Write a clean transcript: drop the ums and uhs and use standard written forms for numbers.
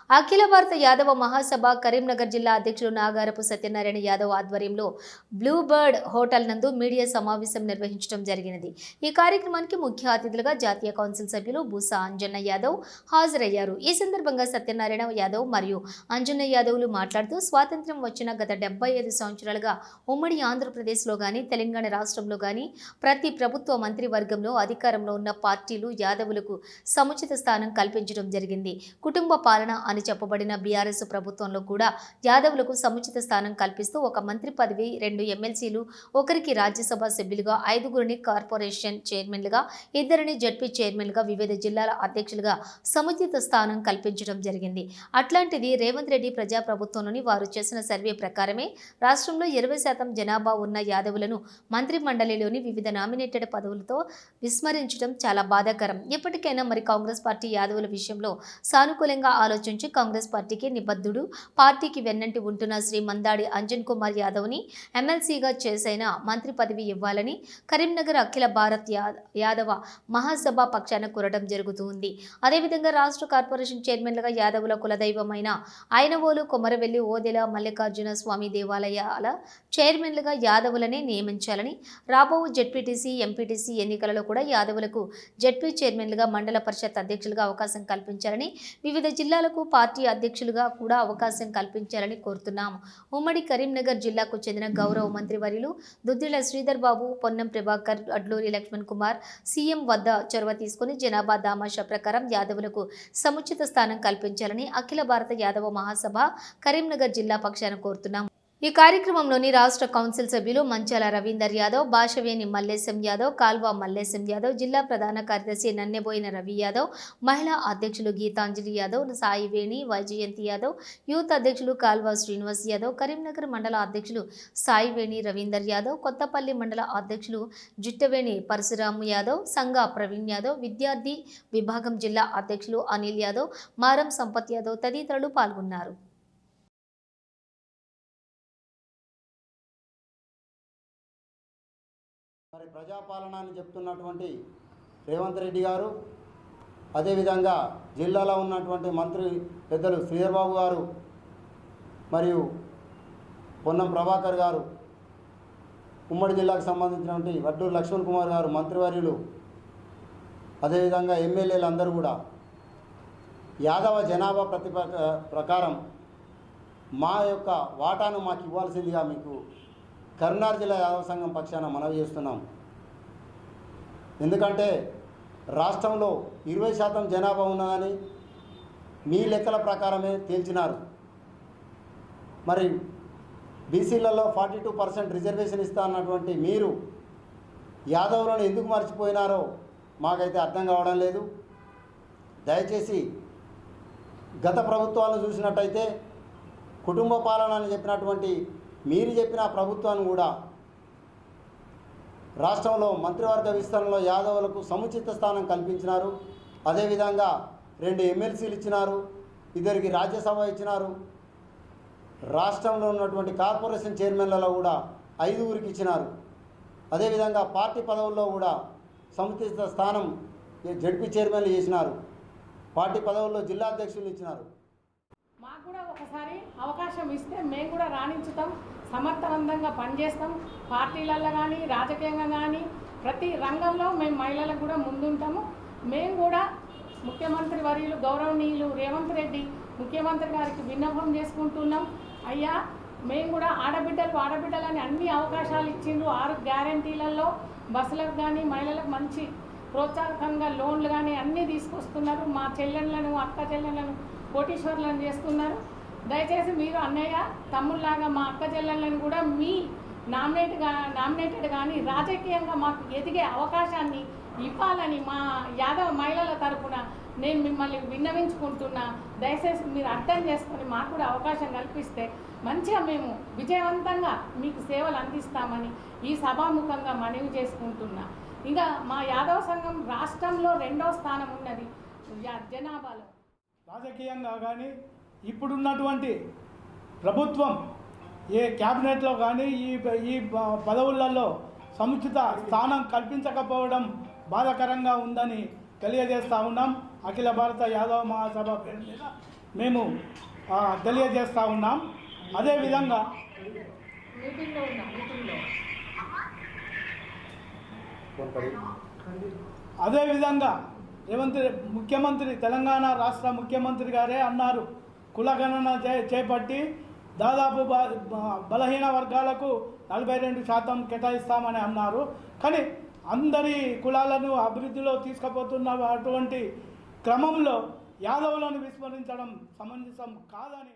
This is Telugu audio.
అఖిల భారత యాదవ మహాసభ కరీంనగర్ జిల్లా అధ్యక్షులు నాగారపు సత్యనారాయణ యాదవ్ ఆధ్వర్యంలో బ్లూ బర్డ్ హోటల్ నందు మీడియా సమావేశం నిర్వహించడం జరిగినది. ఈ కార్యక్రమానికి ముఖ్య అతిథులుగా జాతీయ కౌన్సిల్ సభ్యులు బూసా అంజన్న యాదవ్ హాజరయ్యారు. ఈ సందర్భంగా సత్యనారాయణ యాదవ్ మరియు అంజన్న యాదవ్లు మాట్లాడుతూ స్వాతంత్ర్యం వచ్చిన గత 75 సంవత్సరాలుగా ఉమ్మడి ఆంధ్రప్రదేశ్లో గాని తెలంగాణ రాష్ట్రంలో గాని ప్రతి ప్రభుత్వ మంత్రివర్గంలో అధికారంలో ఉన్న పార్టీలు యాదవులకు సముచిత స్థానం కల్పించడం జరిగింది. కుటుంబ పాలన అని చెప్పబడిన బీఆర్ఎస్ ప్రభుత్వంలో కూడా యాదవులకు సముచిత స్థానం కల్పిస్తూ ఒక మంత్రి పదవి, 2 ఎమ్మెల్సీలు, ఒకరికి రాజ్యసభ సభ్యులుగా, 5గురిని కార్పొరేషన్ చైర్మన్లుగా, 2 జడ్పీ చైర్మన్లుగా, వివిధ జిల్లాల అధ్యక్షులుగా సముచిత స్థానం కల్పించడం జరిగింది. అట్లాంటిది రేవంత్ రెడ్డి ప్రజాప్రభుత్వంలోని వారు చేసిన సర్వే ప్రకారమే రాష్ట్రంలో 20% జనాభా ఉన్న యాదవులను మంత్రి మండలిలోని వివిధ నామినేటెడ్ పదవులతో విస్మరించడం చాలా బాధాకరం. ఇప్పటికైనా మరి కాంగ్రెస్ పార్టీ యాదవుల విషయంలో సానుకూలంగా ఆలోచించి కాంగ్రెస్ పార్టీకి నిబద్ధుడు, పార్టీకి వెన్నంటి ఉంటున్న శ్రీ మందాడి అంజన్ కుమార్ యాదవ్ని ఎమ్మెల్సీగా చేసైన మంత్రి పదవి ఇవ్వాలని కరీంనగర్ అఖిల భారత్ యాదవ మహాసభ పక్షాన కోరడం జరుగుతుంది. అదేవిధంగా రాష్ట్ర కార్పొరేషన్ చైర్మన్లుగా యాదవుల కులదైవమైన ఐనవోలు, కొమరవెల్లి, ఓదెల మల్లికార్జున స్వామి దేవాలయాల చైర్మన్లుగా యాదవులనే నియమించాలని, రాబో జెడ్పీటీసీ, ఎంపీటీసీ ఎన్నికలలో కూడా యాదవులకు జెడ్పీ చైర్మన్లుగా, మండల పరిషత్ అధ్యక్షులుగా అవకాశం కల్పించాలని, వివిధ జిల్లాలకు పార్టీ అధ్యక్షులుగా కూడా అవకాశం కల్పించాలని కోరుతున్నాము. ఉమ్మడి కరీంనగర్ జిల్లాకు చెందిన గౌరవ మంత్రివర్యులు దుద్దిళ్ల శ్రీధర్ బాబు, పొన్నం ప్రభాకర్, అడ్లూరి లక్ష్మణ్ కుమార్ సీఎం వద్ద చొరవ తీసుకుని జనాభా దామాషా ప్రకారం యాదవులకు సముచిత స్థానం కల్పించాలని అఖిల భారత యాదవ మహాసభ కరీంనగర్ జిల్లా పక్షాన కోరుతున్నాము. ఈ కార్యక్రమంలోని రాష్ట్ర కౌన్సిల్ సభ్యులు మంచాల రవీందర్ యాదవ్, భాషవేని మల్లేశం యాదవ్, కాల్వ మల్లేశం యాదవ్, జిల్లా ప్రధాన కార్యదర్శి నన్నెబోయిన రవి యాదవ్, మహిళా అధ్యక్షులు గీతాంజలి యాదవ్, సాయివేణి, వైజయంతి యాదవ్, యూత్ అధ్యక్షులు కాల్వ శ్రీనివాస్ యాదవ్, కరీంనగర్ మండల అధ్యక్షులు సాయివేణి రవీందర్ యాదవ్, కొత్తపల్లి మండల అధ్యక్షులు జుట్టవేణి పరశురాము యాదవ్, సంఘ ప్రవీణ్ యాదవ్, విద్యార్థి విభాగం జిల్లా అధ్యక్షులు అనిల్ యాదవ్, మారం సంపత్ యాదవ్ తదితరులు పాల్గొన్నారు. మరి ప్రజాపాలన అని చెప్తున్నటువంటి రేవంత్ రెడ్డి గారు, అదేవిధంగా జిల్లాలో ఉన్నటువంటి మంత్రి పెద్దలు శ్రీధర్ బాబు గారు మరియు పొన్నం ప్రభాకర్ గారు, ఉమ్మడి జిల్లాకు సంబంధించినటువంటి వడ్డూరు లక్ష్మణ్ కుమార్ గారు మంత్రివర్యులు, అదేవిధంగా ఎమ్మెల్యేలు అందరూ కూడా యాదవ జనాభా ప్రకారం మా యొక్క వాటాను మాకు ఇవ్వాల్సిందిగా మీకు కరీంనగర్ జిల్లా యాదవ సంఘం పక్షాన మనవి చేస్తున్నాం. ఎందుకంటే రాష్ట్రంలో 20% జనాభా ఉన్నదని మీ లెక్కల ప్రకారమే తేల్చినారు. మరి బీసీలలో 42% రిజర్వేషన్ ఇస్తా అన్నటువంటి మీరు యాదవులను ఎందుకు మర్చిపోయినారో మాకైతే అర్థం కావడం లేదు. దయచేసి గత ప్రభుత్వాలను చూసినట్టయితే కుటుంబ పాలన అని చెప్పినటువంటి మీరు చెప్పిన ప్రభుత్వాన్ని కూడా రాష్ట్రంలో మంత్రివర్గ విస్తరణలో యాదవులకు సముచిత స్థానం కల్పించినారు. అదేవిధంగా 2 ఎమ్మెల్సీలు ఇచ్చినారు, 2 రాజ్యసభ ఇచ్చినారు. రాష్ట్రంలో ఉన్నటువంటి కార్పొరేషన్ చైర్మన్లలో కూడా 5గురికి ఇచ్చినారు. అదేవిధంగా పార్టీ పదవుల్లో కూడా సముచిత స్థానం జడ్పీ చైర్మన్లు చేసినారు. పార్టీ పదవుల్లో జిల్లా అధ్యక్షులు ఇచ్చినారు. మాకు కూడా ఒకసారి అవకాశం ఇస్తే మేము కూడా రాణించుతాం, సమర్థవంతంగా పనిచేస్తాం. పార్టీలలో కానీ రాజకీయంగా కానీ ప్రతి రంగంలో మేము మహిళలకు కూడా ముందుంటాము. మేము కూడా ముఖ్యమంత్రి వర్యులు గౌరవనీయులు రేవంత్ రెడ్డి ముఖ్యమంత్రి గారికి విన్నపం చేసుకుంటున్నాం. అయ్యా, మేము కూడా ఆడబిడ్డలని అన్ని అవకాశాలు ఇచ్చిండ్రు. 6 గ్యారంటీలలో బస్సులకు కానీ మహిళలకు మంచి ప్రోత్సాహకంగా లోన్లు కానీ అన్నీ తీసుకొస్తున్నారు. మా చెల్లెళ్ళను, అక్క చెల్లెళ్ళను కోటీశ్వర్లను చేస్తున్నారు. దయచేసి మీరు అన్నయ్య తమ్ముళ్ళలాగా మా అక్క చెల్లెళ్ళని కూడా మీ నామినేటెడ్ కానీ రాజకీయంగా మాకు ఎదిగే అవకాశాన్ని ఇవ్వాలని మా యాదవ మహిళల తరఫున నేను మిమ్మల్ని విన్నవించుకుంటున్నా. దయచేసి మీరు అర్థం చేసుకొని మాకు కూడా అవకాశం కల్పిస్తే మంచిగా మేము విజయవంతంగా మీకు సేవలు అందిస్తామని ఈ సభాముఖంగా మనవి చేసుకుంటున్నా. ఇంకా మా యాదవ సంఘం రాష్ట్రంలో 2వ స్థానం ఉన్నది జనాభాలో. రాజకీయంగా కానీ ఇప్పుడున్నటువంటి ప్రభుత్వం ఏ క్యాబినెట్లో కానీ ఈ పదవులలో సముచిత స్థానం కల్పించకపోవడం బాధాకరంగా ఉందని తెలియజేస్తూ ఉన్నాం. అఖిల భారత యాదవ మహాసభ పేరు మీద మేము తెలియజేస్తూ ఉన్నాం. అదేవిధంగా మీటింగ్లో ఉన్నాం. అదేవిధంగా ముఖ్యమంత్రి తెలంగాణ రాష్ట్ర ముఖ్యమంత్రి గారే అన్నారు, కులగణన చేపట్టి దాదాపు బలహీన వర్గాలకు 42% కేటాయిస్తామని అన్నారు. కానీ అందరి కులాలను అభివృద్ధిలో తీసుకుపోతున్న అటువంటి క్రమంలో యాదవులను విస్మరించడం సమంజసం కాదని